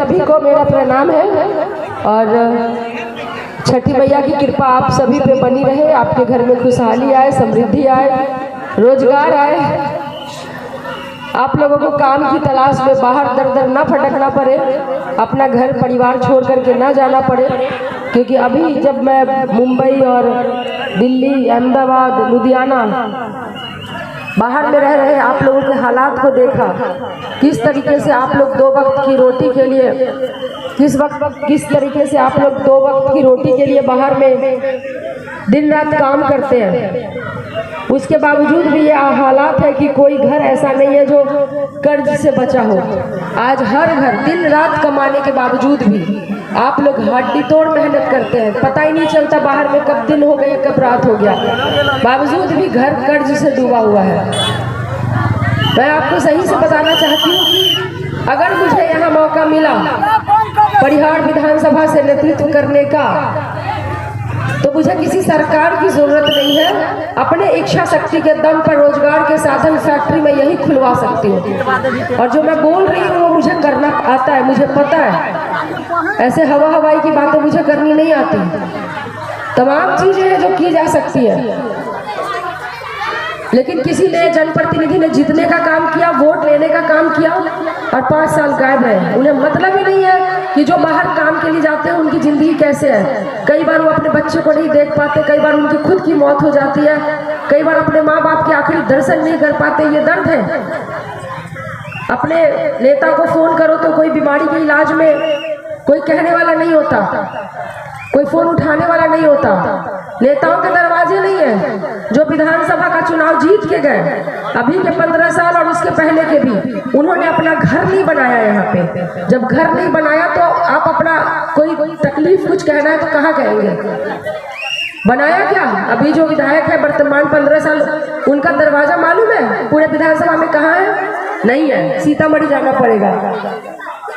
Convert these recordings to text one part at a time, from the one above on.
सभी को मेरा प्रणाम है और छठी मैया की कृपा आप सभी पे बनी रहे। आपके घर में खुशहाली आए, समृद्धि आए, रोजगार आए, आप लोगों को काम की तलाश में बाहर दर दर ना भटकना पड़े, अपना घर परिवार छोड़ करके ना जाना पड़े। क्योंकि अभी जब मैं मुंबई और दिल्ली, अहमदाबाद, लुधियाना बाहर में रह रहे आप लोगों के हालात को देखा, किस तरीके से आप लोग दो वक्त की रोटी के लिए किस तरीके से आप लोग दो वक्त की रोटी के लिए बाहर में दिन रात काम करते हैं। उसके बावजूद भी ये हालात है कि कोई घर ऐसा नहीं है जो कर्ज से बचा हो। आज हर घर दिन रात कमाने के बावजूद भी आप लोग हड्डी तोड़ मेहनत करते हैं, पता ही नहीं चलता बाहर में कब दिन हो गया कब रात हो गया, बावजूद भी घर कर्ज से डूबा हुआ है। मैं आपको सही से बताना चाहती हूँ कि अगर मुझे यहाँ मौका मिला परिहार विधानसभा से नेतृत्व करने का, तो मुझे किसी सरकार की जरूरत नहीं है। अपने इच्छा शक्ति के दम पर रोजगार के साधन फैक्ट्री में यही खुलवा सकती हूँ। और जो मैं बोल रही हूँ वो मुझे करना आता है, मुझे पता है। ऐसे हवा हवाई की बातें मुझे करनी नहीं आती। तमाम चीजें हैं जो की जा सकती है, लेकिन किसी ने जनप्रतिनिधि ने जीतने का काम किया, वोट लेने का काम किया और 5 साल गायब है। उन्हें मतलब ही नहीं है कि जो बाहर काम के लिए जाते हैं उनकी जिंदगी कैसे है। कई बार वो अपने बच्चे को नहीं देख पाते, कई बार उनकी खुद की मौत हो जाती है, कई बार अपने माँ बाप के आखिरी दर्शन नहीं कर पाते। ये दर्द है। अपने नेता को फोन करो तो कोई बीमारी के इलाज में कोई कहने वाला नहीं होता, कोई फोन उठाने वाला नहीं होता। नेताओं के दरवाजे नहीं है जो विधानसभा का चुनाव जीत के गए, अभी के 15 साल और उसके पहले के भी, उन्होंने अपना घर नहीं बनाया। यहाँ पे जब घर नहीं बनाया तो आप अपना कोई तकलीफ कुछ कहना है तो कहाँ कहेंगे? बनाया क्या? अभी जो विधायक है वर्तमान 15 साल, उनका दरवाजा मालूम है पूरे विधानसभा में कहाँ है? नहीं है, सीतामढ़ी जाना पड़ेगा।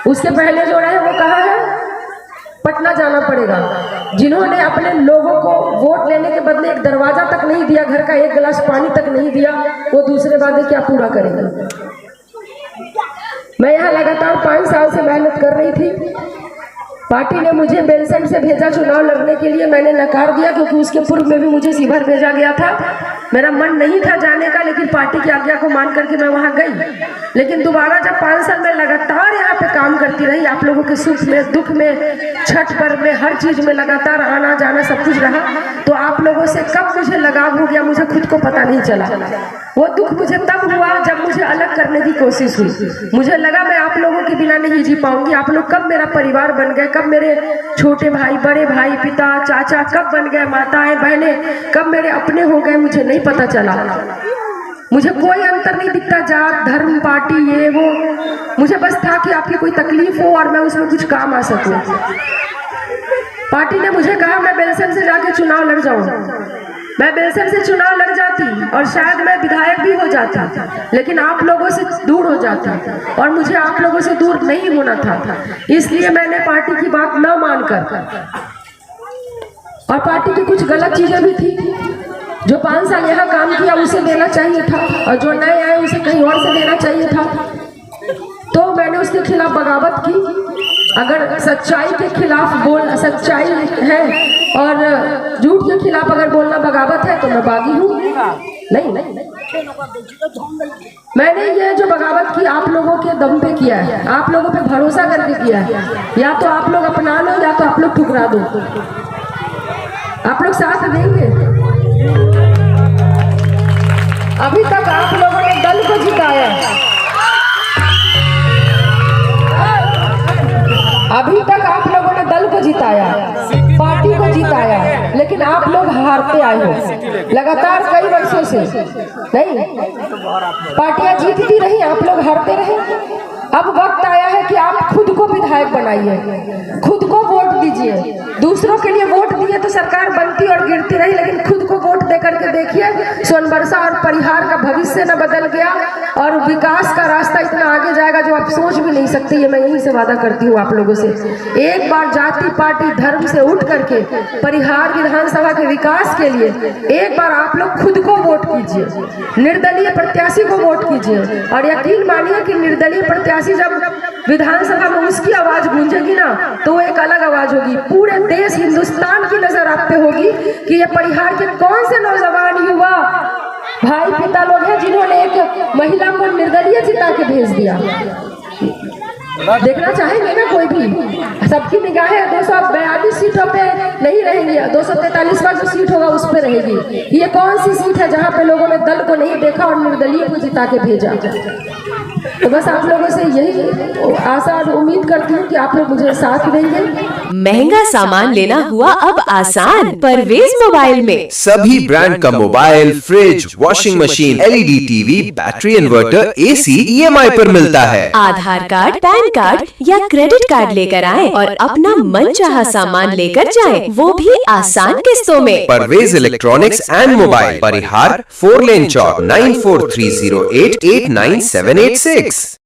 उसके पहले जो रहे वो कहाँ है? पटना जाना पड़ेगा। जिन्होंने अपने लोगों को वोट लेने के बदले एक दरवाजा तक नहीं दिया, घर का एक गिलास पानी तक नहीं दिया, वो दूसरे वादे क्या पूरा करेंगे? मैं यहाँ लगातार 5 साल से मेहनत कर रही थी। पार्टी ने मुझे बेलसंड से भेजा चुनाव लड़ने के लिए, मैंने नकार दिया क्योंकि उसके पूर्व में भी मुझे शिवहर भेजा गया था। मेरा मन नहीं था जाने का, लेकिन पार्टी की आज्ञा को मान करके मैं वहां गई। लेकिन दोबारा जब 5 साल में लगातार यहाँ पे काम करती रही, आप लोगों के सुख में, दुख में, छठ पर्व में, हर चीज में लगातार आना जाना सब कुछ रहा, तो आप लोगों से कब मुझे लगाव हो गया मुझे खुद को पता नहीं चला। वो दुख मुझे तब हुआ जब मुझे अलग करने की कोशिश हुई। मुझे लगा मैं आप लोगों के बिना नहीं जी पाऊंगी। आप लोग कब मेरा परिवार बन गए, कब मेरे छोटे भाई, बड़े भाई, पिता, चाचा कब बन गए, माताएं, बहनें कब मेरे अपने हो गए, मुझे नहीं पता चला। मुझे कोई अंतर नहीं दिखता, जात, धर्म, पार्टी, ये वो। मुझे बस था कि आपकी कोई तकलीफ हो और मैं उसमें कुछ काम आ सकूं। पार्टी ने मुझे कहा मैं बेलसंड से जाके चुनाव लड़ जाऊं। मैं बेलसंड से चुनाव लड़ जाती और शायद मैं विधायक भी हो जाता, लेकिन आप लोगों से दूर हो जाता और मुझे आप लोगों से दूर नहीं होना था। इसलिए मैंने पार्टी की बात न मानकर, और पार्टी की कुछ गलत चीजें भी थी, जो 5 साल यहाँ काम किया उसे देना चाहिए था और जो नए आए उसे कहीं और से देना चाहिए था, तो मैंने उसके खिलाफ बगावत की। अगर सच्चाई के खिलाफ सच्चाई है और झूठ के खिलाफ अगर बोलना बगावत है तो मैं बागी हूँ। नहीं, मैंने ये जो बगावत की आप लोगों के दम पे किया है, आप लोगों पे भरोसा करके किया है। या तो आप लोग अपना लो या तो आप लोग ठुकरा दो। आप लोग साथ देंगे? अभी तक आप लोगों ने दल को जिताया, अभी तक आप लोगों ने दल को जिताया, पार्टी को जिताया, लेकिन आप लोग हारते आए हो लगातार कई वर्षों से। नहीं, पार्टियां जीतती रही, आप लोग हारते रहे। अब वक्त आया है कि आप खुद को विधायक बनाइए, खुद को वोट दीजिए। दूसरों के लिए वोट दिए तो सरकार बनती और गिरती रही, लेकिन खुद को वोट दे करके देखिए, सोनबरसा और परिहार का भविष्य न बदल गया और विकास का रास्ता इतना आगे जाएगा जो आप सोच भी नहीं सकते। ये मैं यहीं से वादा करती हूँ आप लोगों से। एक बार जाति, पार्टी, धर्म से उठ करके परिहार विधानसभा के विकास के लिए एक बार आप लोग खुद को वोट कीजिए, निर्दलीय प्रत्याशी को वोट कीजिए। और यकीन मानिए कि निर्दलीय प्रत्याशी जब विधानसभा में उसकी आवाज गूंजे तो वो एक अलग आवाज होगी। पूरे देश हिंदुस्तान की नजर आप पे होगी कि ये परिहार के कौन से नौजवान युवा भाई पिता लोग हैं जिन्होंने एक महिला को निर्दलीय चिता के भेज दिया। देखना चाहेंगे ना कोई भी? सबकी निगाहें 242 सीटों पे नहीं रहेंगी, 243वां जो सीट होगा उस पे रहेगी। ये कौन सी सीट है जहाँ पे लोगों ने दल को नहीं देखा और निर्दलीय को जिता के भेजा? तो बस आप लोगों से यही आशा और उम्मीद करती हूँ कि आप लोग मुझे साथ देंगे। महंगा सामान लेना हुआ अब आसान परवेज मोबाइल में। सभी ब्रांड का mobile, fridge, washing machine, LED TV, battery inverter, AC EMI पर मिलता है। आधार कार्ड, पैन कार्ड या क्रेडिट कार्ड लेकर आएं और अपना मनचाहा सामान लेकर जाएं, वो भी आसान किस्तों में। Parvez electronics and mobile, Parihar, 4 lane Chowk, 9430889786।